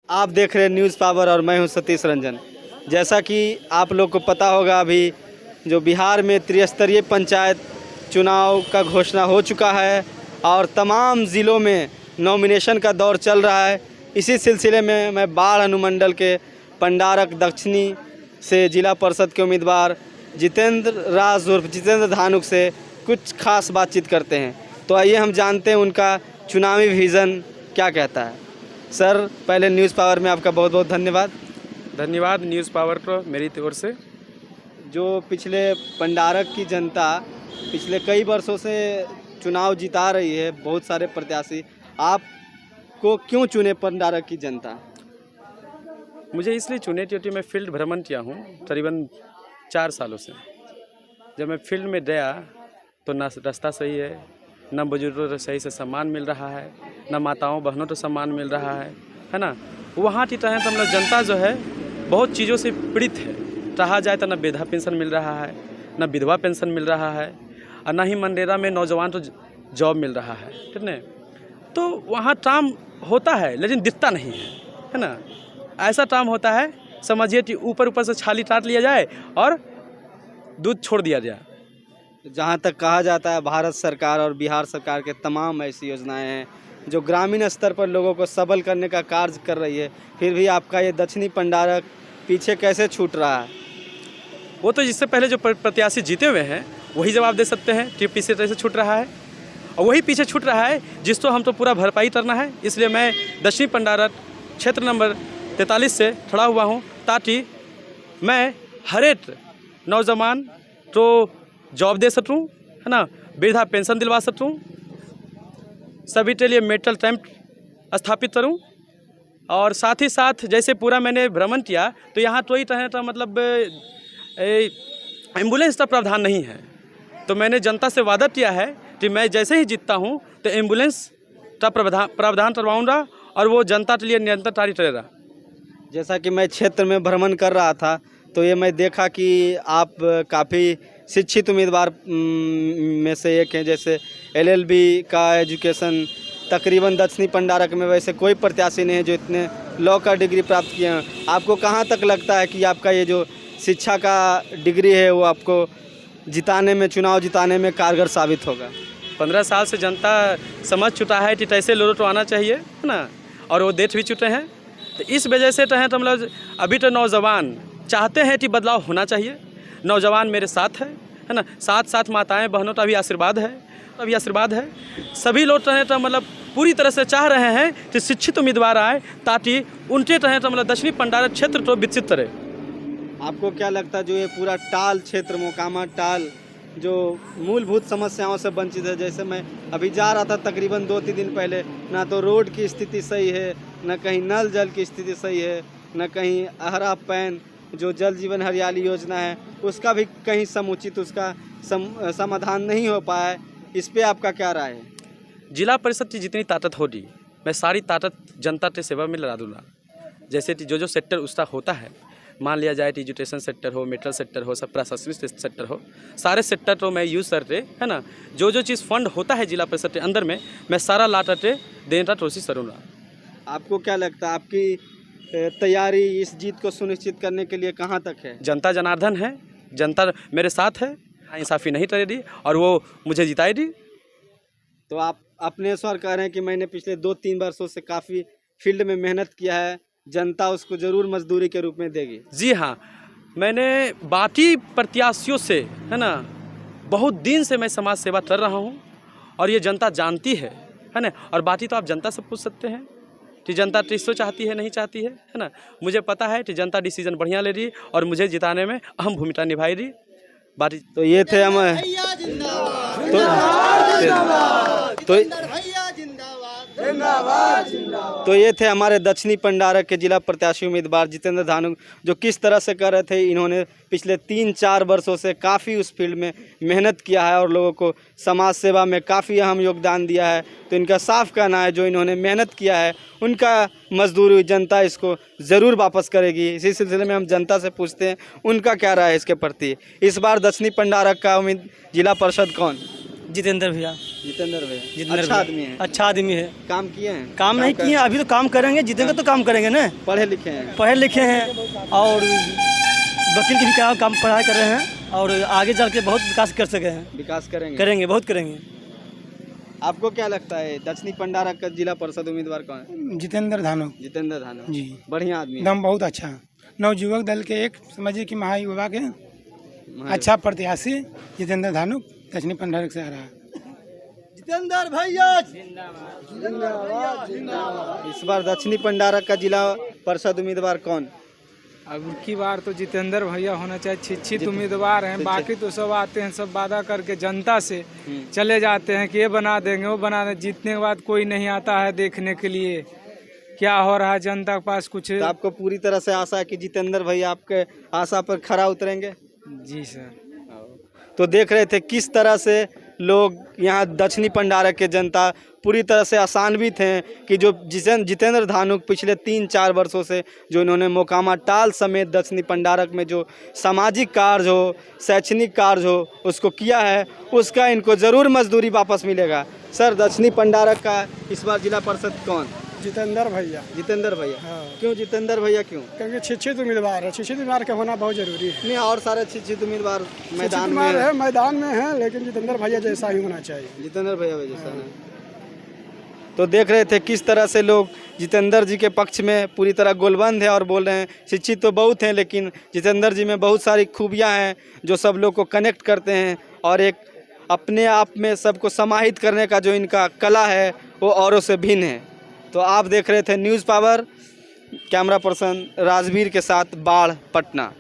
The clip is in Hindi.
आप देख रहे हैं न्यूज़ पावर और मैं हूं सतीश रंजन। जैसा कि आप लोग को पता होगा, अभी जो बिहार में त्रिस्तरीय पंचायत चुनाव का घोषणा हो चुका है और तमाम ज़िलों में नॉमिनेशन का दौर चल रहा है। इसी सिलसिले में मैं बाढ़ अनुमंडल के पंडारक दक्षिणी से जिला परिषद के उम्मीदवार जितेंद्र राज उर्फ जितेंद्र धानुक से कुछ खास बातचीत करते हैं। तो आइए हम जानते हैं उनका चुनावी विज़न क्या कहता है। सर, पहले न्यूज़ पावर में आपका बहुत बहुत धन्यवाद। धन्यवाद न्यूज़ पावर को मेरी ओर से। जो पिछले पंडारक की जनता पिछले कई वर्षों से चुनाव जिता रही है, बहुत सारे प्रत्याशी, आपको क्यों चुने पंडारक की जनता? मुझे इसलिए चुने क्योंकि मैं फील्ड भ्रमण किया हूँ करीबन 4 सालों से। जब मैं फील्ड में गया तो ना रास्ता सही है, न बुजुर्गों को सही से सम्मान मिल रहा है, न माताओं बहनों को सम्मान मिल रहा है ना। वहाँ की तरह तो हम लोग जनता जो है बहुत चीज़ों से पीड़ित है। कहा जाए तो न वृद्धा पेंशन मिल रहा है, न विधवा पेंशन मिल रहा है, और न ही मनरेगा में नौजवान को जॉब मिल रहा है, ठीक है। तो वहाँ काम होता है लेकिन दिखता नहीं है ना। ऐसा काम होता है, समझिए कि ऊपर से छाली काट लिया जाए और दूध छोड़ दिया जाए। जहाँ तक कहा जाता है, भारत सरकार और बिहार सरकार के तमाम ऐसी योजनाएं हैं जो ग्रामीण स्तर पर लोगों को सबल करने का कार्य कर रही है, फिर भी आपका ये दक्षिणी पंडारक पीछे कैसे छूट रहा है? वो तो जिससे पहले जो प्रत्याशी जीते हुए हैं वही जवाब दे सकते हैं कि पीछे कैसे छूट रहा है, और वही पीछे छूट रहा है जिसको हम तो पूरा भरपाई करना है। इसलिए मैं दक्षिणी पंडारक क्षेत्र नंबर 43 से खड़ा हुआ हूँ, ताकि मैं हर एक नौजवान को जॉब दे सकूँ, है ना, वृद्धा पेंशन दिलवा सकूँ, सभी के लिए मेडिकल कैंप स्थापित करूँ। और साथ ही साथ जैसे पूरा मैंने भ्रमण किया तो यहाँ कोई तरह का मतलब एम्बुलेंस का प्रावधान नहीं है। तो मैंने जनता से वादा किया है कि मैं जैसे ही जीतता हूँ तो एम्बुलेंस का प्रावधान करवाऊँगा और वो जनता के लिए निरंतर कार्य करेगा। जैसा कि मैं क्षेत्र में भ्रमण कर रहा था तो ये मैं देखा कि आप काफ़ी शिक्षित उम्मीदवार में से एक हैं। जैसे LLB का एजुकेशन तकरीबन दक्षिणी पंडारक में वैसे कोई प्रत्याशी नहीं है जो इतने लॉ का डिग्री प्राप्त किए हैं। आपको कहाँ तक लगता है कि आपका ये जो शिक्षा का डिग्री है वो आपको जिताने में, चुनाव जिताने में कारगर साबित होगा? 15 साल से जनता समझ चुका है कि कैसे लोगों को आना चाहिए, है ना, और वो देख भी चुके हैं। तो इस वजह से तो हम लोग अभी तो नौजवान चाहते हैं कि बदलाव होना चाहिए। नौजवान मेरे साथ है ना, साथ साथ माताएं बहनों का भी आशीर्वाद है, सभी लोग तो मतलब पूरी तरह से चाह रहे हैं कि शिक्षित उम्मीदवार आए ताकि उनके तरह तो मतलब दक्षिणी पंडारक क्षेत्र को विकसित करे। आपको क्या लगता है जो ये पूरा टाल क्षेत्र, मोकामा टाल, जो मूलभूत समस्याओं से वंचित है? जैसे मैं अभी जा रहा था तकरीबन 2-3 दिन पहले, ना तो रोड की स्थिति सही है, न कहीं नल जल की स्थिति सही है, न कहीं अहरा पैन जो जल जीवन हरियाली योजना है उसका भी कहीं समुचित उसका समाधान नहीं हो पाया है। इस पे आपका क्या राय है? जिला परिषद की जितनी ताकत होगी मैं सारी ताकत जनता के सेवा में लगा दूँगा। जैसे कि जो सेक्टर उसका होता है, मान लिया जाए कि एजुकेशन सेक्टर हो, मेडिकल सेक्टर हो, सब प्रशासनिक सेक्टर हो, सारे सेक्टर तो मैं यूज़ करते, है ना, जो चीज़ फंड होता है जिला परिषद के अंदर में मैं सारा ला करके देने का कोशिश करूँगा। आपको क्या लगता है आपकी तैयारी इस जीत को सुनिश्चित करने के लिए कहाँ तक है? जनता जनार्दन है, जनता मेरे साथ है, इंसाफ़ी नहीं करेगी और वो मुझे जिताएगी। तो आप अपने स्वर कह रहे हैं कि मैंने पिछले 2-3 वर्षों से काफ़ी फील्ड में मेहनत किया है, जनता उसको ज़रूर मजदूरी के रूप में देगी? जी हाँ, मैंने बाकी प्रत्याशियों से, है ना, बहुत दिन से मैं समाज सेवा कर रहा हूँ और ये जनता जानती है ना। और बाकी तो आप जनता से पूछ सकते हैं कि जनता किसको चाहती है, नहीं चाहती है ना। मुझे पता है कि जनता डिसीजन बढ़िया ले रही और मुझे जिताने में अहम भूमिका निभाई रही। बाकी तो ये थे हम तो ये थे हमारे दक्षिणी पंडारक के जिला प्रत्याशी उम्मीदवार जितेंद्र धानुक, जो किस तरह से कर रहे थे। इन्होंने पिछले 3-4 वर्षों से काफ़ी उस फील्ड में मेहनत किया है और लोगों को समाज सेवा में काफ़ी अहम योगदान दिया है। तो इनका साफ कहना है जो इन्होंने मेहनत किया है उनका मजदूरी जनता इसको ज़रूर वापस करेगी। इसी सिलसिले में हम जनता से पूछते हैं उनका क्या राय है इसके प्रति। इस बार दक्षिणी पंडारक का जिला परिषद कौन? जितेंद्र भैया। जितेंद्र भैया जितेंद्र अच्छा भैया। आदमी है, अच्छा आदमी है। काम किए हैं? काम नहीं किए, अभी तो काम करेंगे, जीतेंगे तो काम करेंगे ना। पढ़े लिखे हैं? पढ़े लिखे हैं और वकील की भी काम पढ़ाई कर रहे हैं और आगे चल के बहुत विकास कर सके हैं। विकास करेंगे? करेंगे, बहुत करेंगे। आपको क्या लगता है दक्षिणी पंडारा का जिला परिषद उम्मीदवार कौन है? जितेंद्र धानो जितेंद्र धानो जी, बढ़िया आदमी है। दम बहुत अच्छा। नवयुवक दल के एक समझिए कि महायुवा के अच्छा प्रत्याशी जितेंद्र धानु दक्षिणी पंडारा से आ रहा है। जितेंद्र भैया इस बार दक्षिणी पंडारा का जिला परिषद उम्मीदवार कौन? अब की बार तो जितेंद्र भैया होना चाहिए, शिक्षित उम्मीदवार हैं। बाकी तो सब आते हैं, सब वादा करके जनता से चले जाते हैं कि ये बना देंगे वो बना देंगे। जीतने के बाद कोई नहीं आता है देखने के लिए क्या हो रहा है जनता के पास कुछ। तो आपको पूरी तरह से आशा है कि जितेंद्र भैया आपके आशा पर खरा उतरेंगे? जी सर। तो देख रहे थे किस तरह से लोग यहाँ दक्षिणी पंडारा के जनता पूरी तरह से आशान्वित हैं कि जो जितेंद्र धानु पिछले 3-4 वर्षों से जो इन्होंने मोकामा टाल समेत दक्षिणी पंडारक में जो सामाजिक कार्य हो, शैक्षणिक कार्य हो, उसको किया है, उसका इनको ज़रूर मजदूरी वापस मिलेगा। सर, दक्षिणी पंडारक का इस बार जिला परिषद कौन? जितेंद्र भैया। जितेंद्र भैया। हाँ। क्यों जितेंद्र भैया क्यों? क्योंकि शिक्षित उम्मीदवार है, शिक्षित उम्मीदवार का होना बहुत जरूरी है। नहीं, और सारे शिक्षित उम्मीदवार मैदान में है, मैदान में है, लेकिन जितेंद्र भैया जैसा ही होना चाहिए। जितेंद्र भैया जैसा है। तो देख रहे थे किस तरह से लोग जितेंद्र जी के पक्ष में पूरी तरह गोलबंद है और बोल रहे हैं शिक्षित तो बहुत हैं लेकिन जितेंद्र जी में बहुत सारी खूबियां हैं जो सब लोग को कनेक्ट करते हैं और एक अपने आप में सबको समाहित करने का जो इनका कला है वो औरों से भिन्न है। तो आप देख रहे थे news power, camera person Rajveer के साथ बाढ़, पटना।